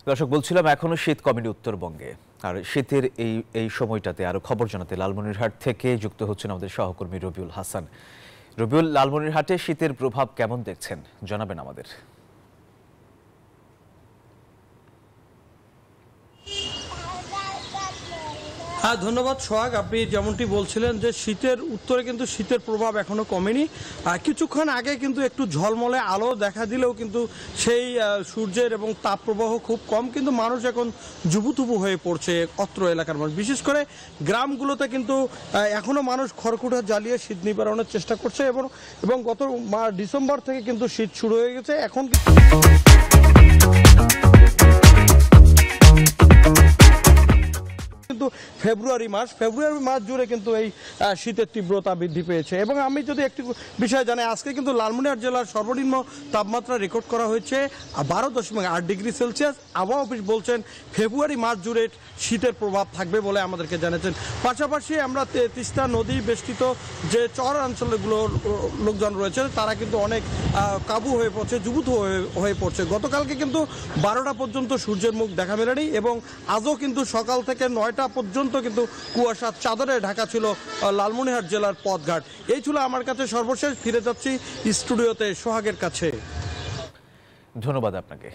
দর্শক বলছিলাম এখনো শীত কমেনি উত্তরবঙ্গে। আর শীতের এই সময়টাতে আরো খবর জানাতে লালমনিরহাট থেকে যুক্ত হচ্ছেন আমাদের সহকর্মী রবিউল হাসান। রবিউল, লালমনিরহাটে শীতের প্রভাব কেমন দেখছেন জানাবেন আমাদের। হ্যাঁ, ধন্যবাদ সোহাগ। আপনি যেমনটি বলছিলেন যে শীতের উত্তরে কিন্তু শীতের প্রভাব এখনো কমেনি। কিছুক্ষণ আগে কিন্তু একটু ঝলমলে আলো দেখা দিলেও কিন্তু সেই সূর্যের এবং তাপপ্রবাহ খুব কম, কিন্তু মানুষ এখন জুবুথুবু হয়ে পড়ছে অত্র এলাকার মানুষ। বিশেষ করে গ্রামগুলোতে কিন্তু এখনও মানুষ খড়কুটা জ্বালিয়ে শীত নিবারণের চেষ্টা করছে এবং গত ডিসেম্বর থেকে কিন্তু শীত শুরু হয়ে গেছে। এখন কিন্তু ফেব্রুয়ারি মাস জুড়ে কিন্তু এই শীতের তীব্রতা বৃদ্ধি পেয়েছে। এবং আমি যদি একটি বিষয় জানি, আজকে কিন্তু লালমনিরহাট জেলার সর্বনিম্ন তাপমাত্রা রেকর্ড করা হয়েছে 12.8 ডিগ্রি সেলসিয়াস। আবহাওয়া অফিস বলছেন ফেব্রুয়ারি মাস জুড়ে শীতের প্রভাব থাকবে বলে আমাদেরকে জানিয়েছেন। পাশাপাশি আমরা তিস্তা নদী বেষ্টিত যে চর অঞ্চলগুলোর লোকজন রয়েছে তারা কিন্তু অনেক কাবু হয়ে পড়ছে, জুবুথ হয়ে পড়ছে। গতকালকে কিন্তু 12টা পর্যন্ত সূর্যের মুখ দেখা মেলেনি এবং আজও কিন্তু সকাল থেকে 9টা পর্যন্ত কিন্তু কুয়াশার চাদরে ঢাকা ছিল লালমনিরহাট জেলার পথঘাট। এই ছিল আমার কাছে সর্বশেষ। ফিরে যাচ্ছি স্টুডিওতে সোহাগের কাছে। ধন্যবাদ আপনাকে।